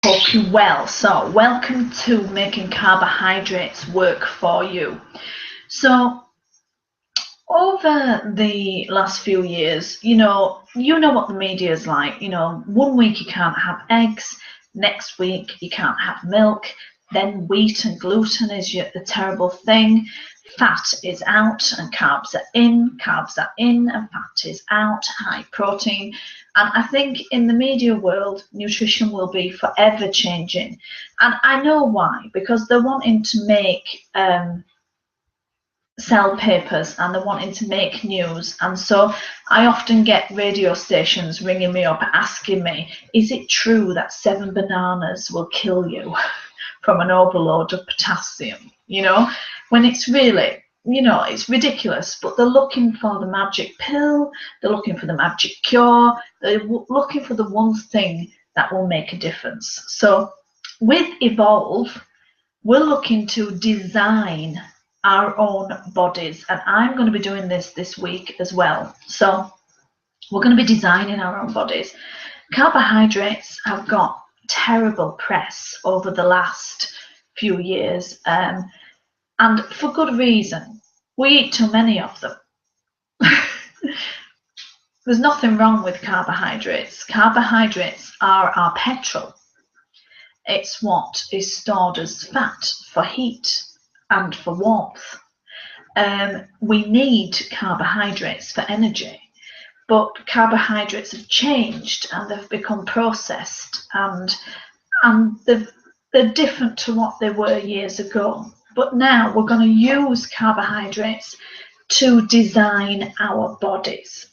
Hope you're well. So welcome to making carbohydrates work for you. So over the last few years, you know what the media is like. 1 week you can't have eggs, next week you can't have milk, then wheat and gluten is the terrible thing. Fat is out and carbs are in and fat is out, high protein. And I think in the media world, nutrition will be forever changing. And I know why, because they're wanting to make sell papers and they're wanting to make news. And so I often get radio stations ringing me up asking me, is it true that 7 bananas will kill you from an overload of potassium? When it's really, it's ridiculous, but they're looking for the magic pill, they're looking for the magic cure, they're looking for the one thing that will make a difference. So with Evolve, we're looking to design our own bodies, and I'm going to be doing this week as well. So we're going to be designing our own bodies. Carbohydrates have got terrible press over the last few years, and for good reason. We eat too many of them. There's nothing wrong with carbohydrates. Carbohydrates are our petrol. It's what is stored as fat for heat and for warmth. We need carbohydrates for energy, but carbohydrates have changed and they've become processed, and they're different to what they were years ago. But now we're going to use carbohydrates to design our bodies.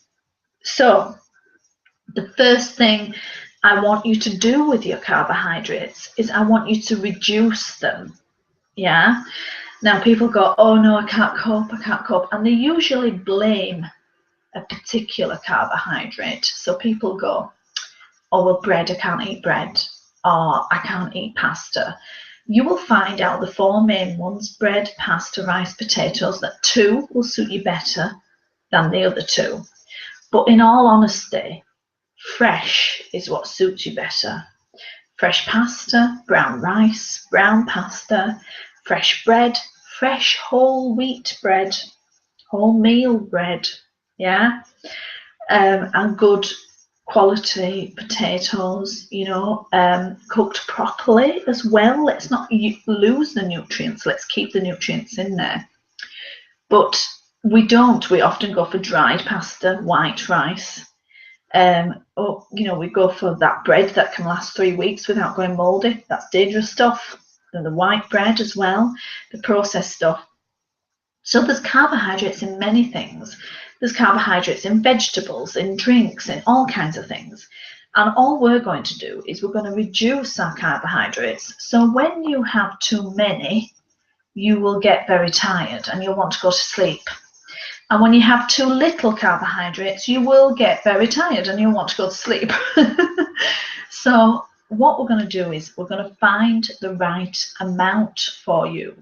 So the first thing I want you to do with your carbohydrates is I want you to reduce them. Yeah. Now people go, oh no, I can't cope. And they usually blame a particular carbohydrate. So people go, oh, well, bread, I can't eat bread. Or I can't eat pasta. You will find out the 4 main ones, bread, pasta, rice, potatoes, that 2 will suit you better than the other 2. But in all honesty, fresh is what suits you better. Fresh pasta, brown rice, brown pasta, fresh bread, fresh whole wheat bread, wholemeal bread, yeah, and good quality potatoes, cooked properly as well. Let's not lose the nutrients. Let's keep the nutrients in there. But we often go for dried pasta, white rice. We go for that bread that can last 3 weeks without going moldy. That's dangerous stuff. And the white bread as well, the processed stuff. So there's carbohydrates in many things. There's carbohydrates in vegetables, in drinks, in all kinds of things. And all we're going to do is we're going to reduce our carbohydrates. So when you have too many, you will get very tired and you'll want to go to sleep. And when you have too little carbohydrates, you will get very tired and you'll want to go to sleep. So what we're going to do is we're going to find the right amount for you.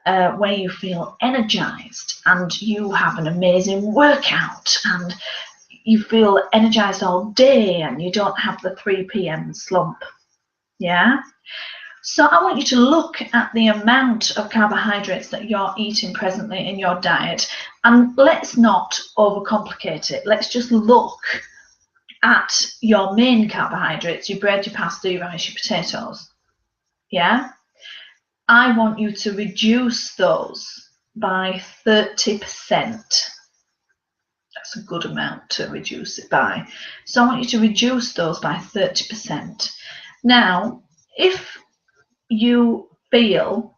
Where you feel energized and you have an amazing workout and you feel energized all day and you don't have the 3 p.m. slump. Yeah. So I want you to look at the amount of carbohydrates that you're eating presently in your diet, and let's not overcomplicate it. Let's just look at your main carbohydrates, your bread, your pasta, your rice, your potatoes. Yeah. I want you to reduce those by 30%. That's a good amount to reduce it by. So I want you to reduce those by 30%. Now, if you feel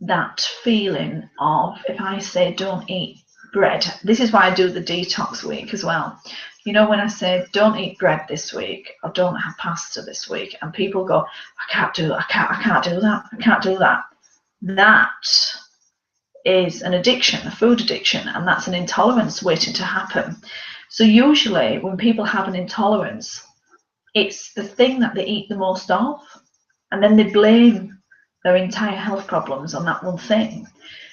that feeling of, if I say don't eat bread, this is why I do the detox week as well. When I say don't eat bread this week or don't have pasta this week, and people go, I can't do that. That is an addiction, a food addiction, and that's an intolerance waiting to happen. So usually when people have an intolerance, it's the thing that they eat the most of, and then they blame their entire health problems on that one thing,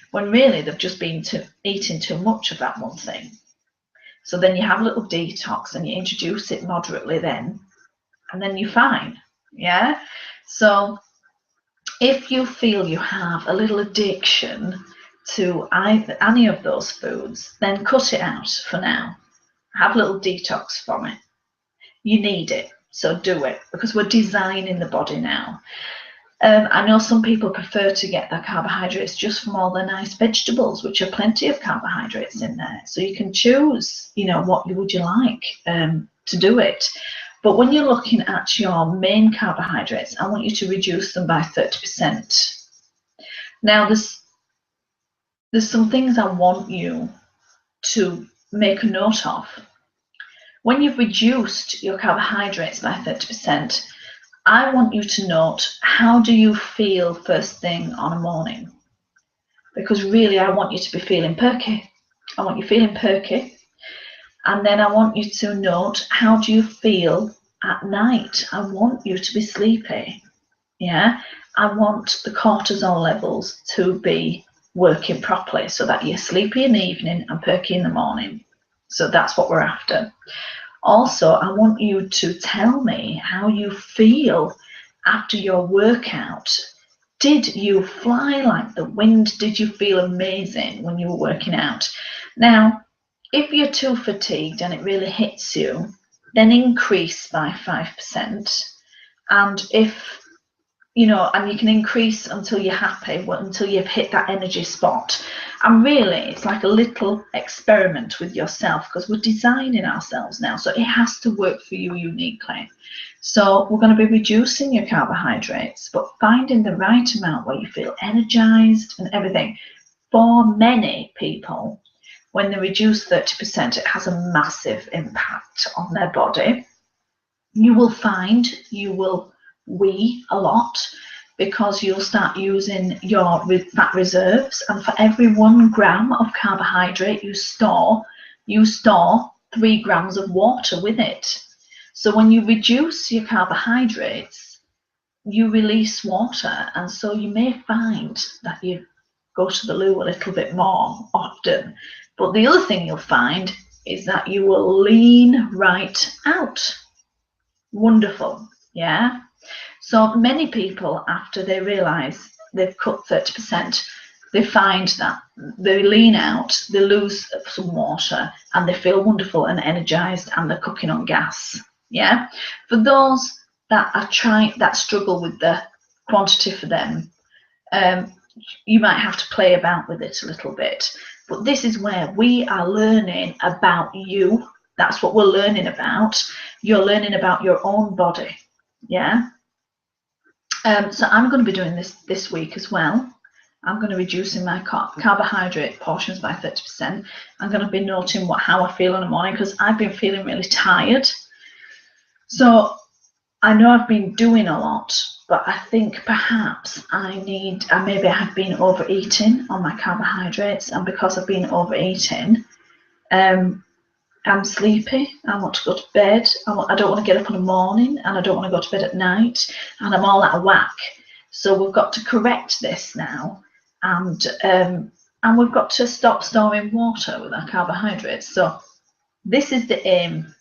when really they've just been eating too much of that one thing. So then you have a little detox and you introduce it moderately then, and then you're fine. Yeah. So if you feel you have a little addiction to any of those foods, then cut it out for now. Have a little detox from it. You need it, so do it, because we're designing the body now. I know some people prefer to get their carbohydrates just from all the nice vegetables, which are plenty of carbohydrates in there. So you can choose, what would you like to do it. But when you're looking at your main carbohydrates, I want you to reduce them by 30%. Now, there's some things I want you to make a note of. When you've reduced your carbohydrates by 30%, I want you to note, how do you feel first thing on a morning? Because really, I want you to be feeling perky. I want you feeling perky. And then I want you to note, how do you feel at night? I want you to be sleepy. Yeah, I want the cortisol levels to be working properly so that you're sleepy in the evening and perky in the morning. So that's what we're after. Also, I want you to tell me how you feel after your workout. Did you fly like the wind? Did you feel amazing when you were working out? Now, if you're too fatigued and it really hits you, then increase by 5%. And if and you can increase until you're happy, until you've hit that energy spot. And really, it's like a little experiment with yourself, because we're designing ourselves now, so it has to work for you uniquely. So we're going to be reducing your carbohydrates, but finding the right amount where you feel energized and everything. For many people, when they reduce 30%, it has a massive impact on their body. You will find you will wee a lot, because you'll start using your fat reserves, and for every 1 gram of carbohydrate you store 3 grams of water with it. So when you reduce your carbohydrates, you release water, and so you may find that you go to the loo a little bit more often. But the other thing you'll find is that you will lean right out. Wonderful, yeah? So many people, after they realize they've cut 30%, they find that they lean out, they lose some water, and they feel wonderful and energized, and they're cooking on gas. Yeah. For those that struggle with the quantity for them, you might have to play about with it a little bit. But this is where we are learning about you. That's what we're learning about. You're learning about your own body. Yeah. So I'm going to be doing this week as well. I'm going to be reducing my carbohydrate portions by 30%. I'm going to be noting how I feel in the morning, because I've been feeling really tired. So I know I've been doing a lot, but I think perhaps maybe I have been overeating on my carbohydrates, and because I've been overeating, I'm sleepy, I want to go to bed, I don't want to get up in the morning, and I don't want to go to bed at night, and I'm all out of whack. So we've got to correct this now, and we've got to stop storing water with our carbohydrates. So this is the aim.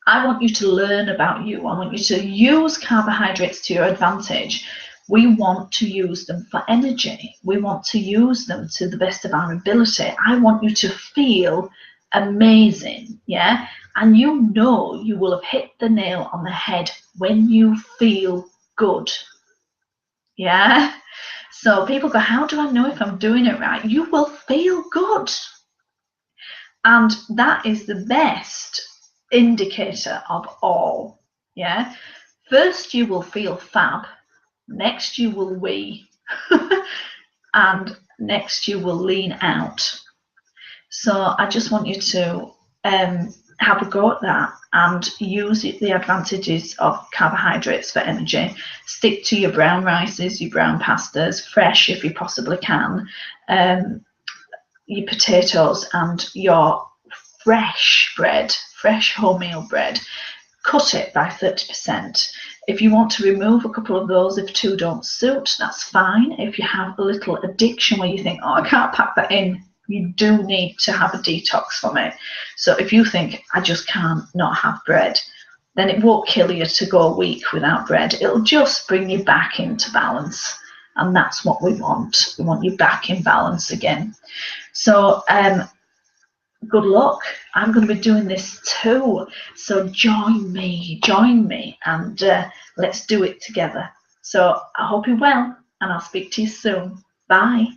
I want you to learn about you. I want you to use carbohydrates to your advantage. We want to use them for energy. We want to use them to the best of our ability. I want you to feel amazing, yeah? And you will have hit the nail on the head when you feel good, yeah? So people go, how do I know if I'm doing it right? You will feel good. And that is the best indicator of all, yeah? First, you will feel fab. Next, you will wee. And next, you will lean out. So I just want you to have a go at that and use the advantages of carbohydrates for energy. Stick to your brown rices, your brown pastas, fresh if you possibly can, your potatoes, and your fresh bread, fresh wholemeal bread. Cut it by 30%. If you want to remove a couple of those, if 2 don't suit, that's fine. If you have a little addiction where you think, oh, I can't pack that in, you do need to have a detox from it. So if you think, I just can't not have bread, then it won't kill you to go a week without bread. It'll just bring you back into balance. And that's what we want. We want you back in balance again. So good luck. I'm going to be doing this too. So join me, and let's do it together. So I hope you're well, and I'll speak to you soon. Bye.